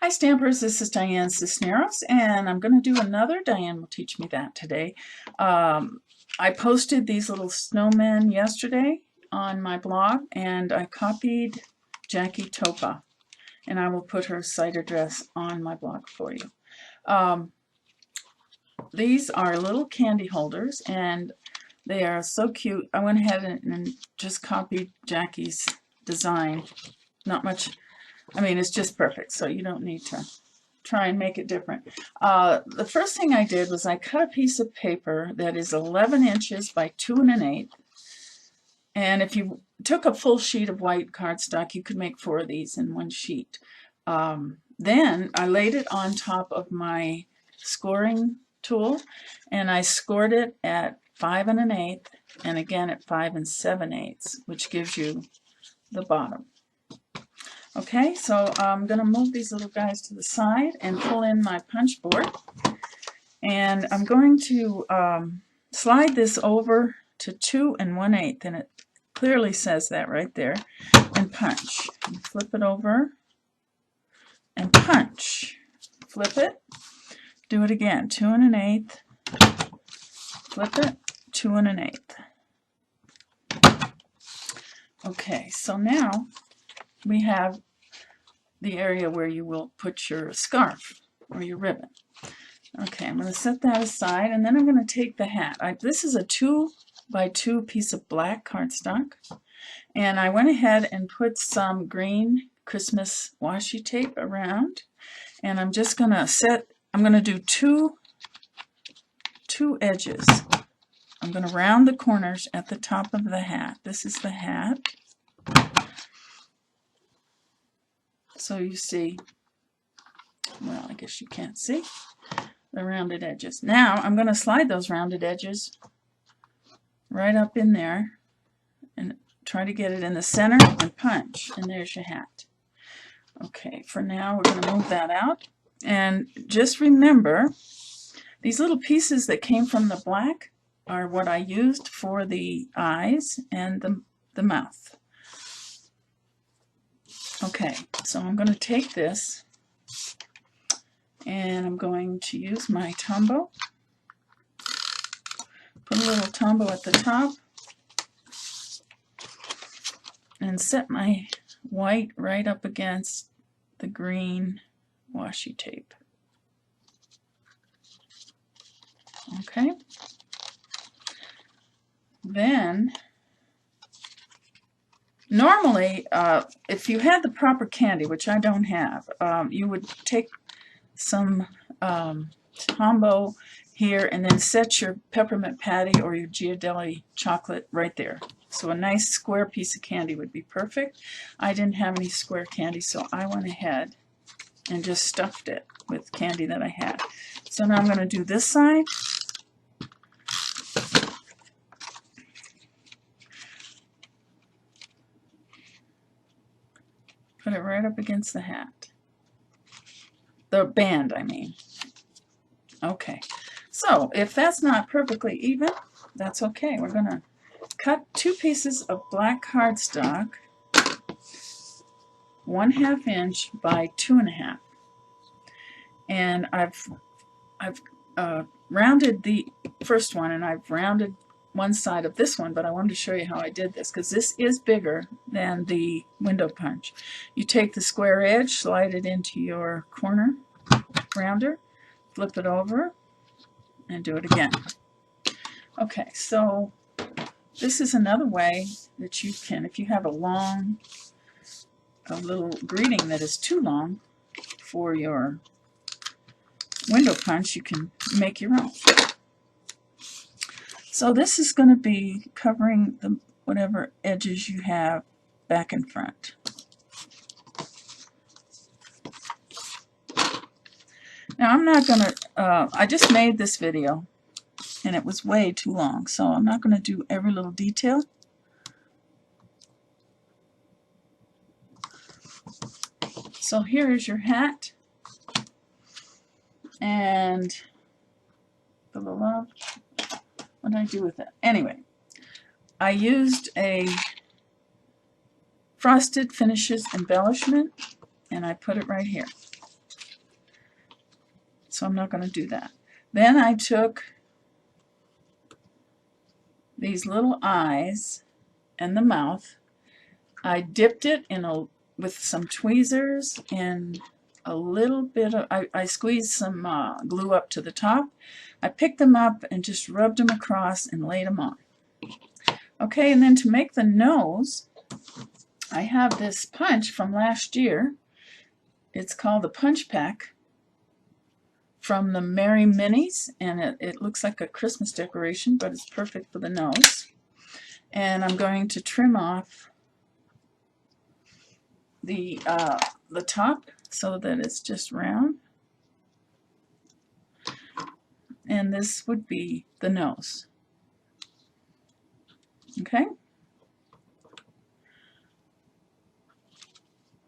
Hi Stampers, this is Diane Cisneros, and I'm going to do another Diane Will Teach Me That today. I posted these little snowmen yesterday on my blog, and I copied Jackie Topa, and I will put her site address on my blog for you. These are little candy holders, and they are so cute. I went ahead and just copied Jackie's design. Not much, I mean, it's just perfect, so you don't need to try and make it different. The first thing I did was I cut a piece of paper that is 11 inches by 2 1/8. And if you took a full sheet of white cardstock, you could make 4 of these in one sheet. Then I laid it on top of my scoring tool, and I scored it at 5 1/8 and again at 5 7/8, which gives you the bottom. Okay, so I'm going to move these little guys to the side and pull in my punch board. And I'm going to slide this over to 2 1/8, and it clearly says that right there, and punch. And flip it over and punch. Flip it, do it again, 2 1/8, flip it, 2 1/8. Okay, so now we have the area where you will put your scarf or your ribbon. Okay, I'm going to set that aside, and then I'm going to take the hat. This is a 2 by 2 piece of black cardstock, and I went ahead and put some green Christmas washi tape around, and I'm just going to I'm going to do two edges. I'm going to round the corners at the top of the hat. This is the hat. So you see, well, I guess you can't see the rounded edges. Now I'm going to slide those rounded edges right up in there and try to get it in the center and punch, and there's your hat. Okay, for now we're going to move that out, and just remember these little pieces that came from the black are what I used for the eyes and the mouth. Okay, so I'm going to take this and I'm going to use my Tombow. Put a little Tombow at the top and set my white right up against the green washi tape. Okay. Then normally, if you had the proper candy, which I don't have, you would take some Tombow here and then set your peppermint patty or your Ghirardelli chocolate right there. So a nice square piece of candy would be perfect. I didn't have any square candy, so I went ahead and just stuffed it with candy that I had. So now I'm going to do this side. Put it right up against the hat. The band, I mean. Okay. So if that's not perfectly even, that's okay. We're going to cut 2 pieces of black cardstock, 1/2 inch by 2 1/2. And I've rounded the first one, and I've rounded one side of this one, but I wanted to show you how I did this because this is bigger than the window punch. You take the square edge, slide it into your corner rounder, flip it over, and do it again. Okay, so this is another way that you can, if you have a little greeting that is too long for your window punch, you can make your own. So this is going to be covering the whatever edges you have back and front. Now I'm not going to, I just made this video and it was way too long, so I'm not going to do every little detail. So here is your hat, and for the love, what did I do with it? Anyway, I used a Frosted Finishes embellishment, and I put it right here. so I'm not going to do that. Then I took these little eyes and the mouth. I dipped it in with some tweezers and a little bit of, I squeezed some glue up to the top. I picked them up and just rubbed them across and laid them on. Okay, and then to make the nose, I have this punch from last year. It's called the Punch Pack from the Merry Minis, and it looks like a Christmas decoration, but it's perfect for the nose. And I'm going to trim off the top so that it's just round. And this would be the nose. Okay?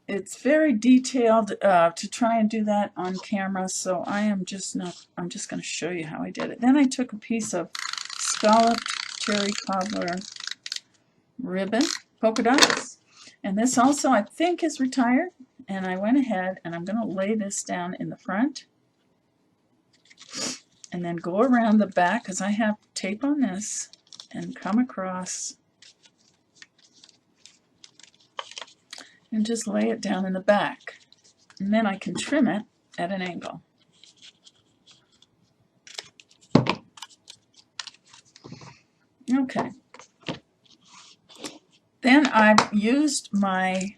It's very detailed to try and do that on camera, so I'm just going to show you how I did it. Then I took a piece of scalloped cherry cobbler ribbon, polka dots, and this also I think is retired, and I went ahead and I'm going to lay this down in the front and then go around the back, because I have tape on this, and come across and just lay it down in the back, and then I can trim it at an angle. Okay. Then I've used my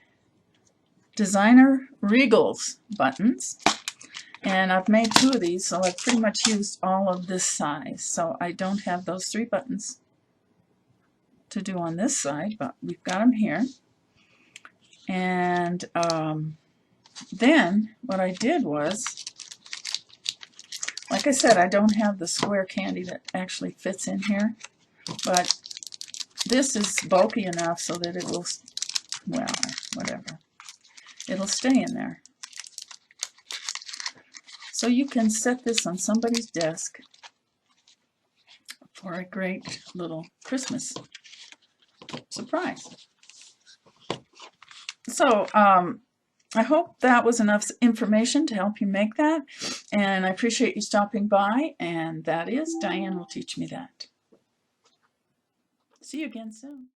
designer Regals buttons, and I've made 2 of these, so I've pretty much used all of this size. So I don't have those 3 buttons to do on this side, but we've got them here. And then what I did was, like I said, I don't have the square candy that actually fits in here, but this is bulky enough so that it will, well, whatever, it'll stay in there. So you can set this on somebody's desk for a great little Christmas surprise. So I hope that was enough information to help you make that, and I appreciate you stopping by, and that is Diane Will Teach Me That. See you again soon.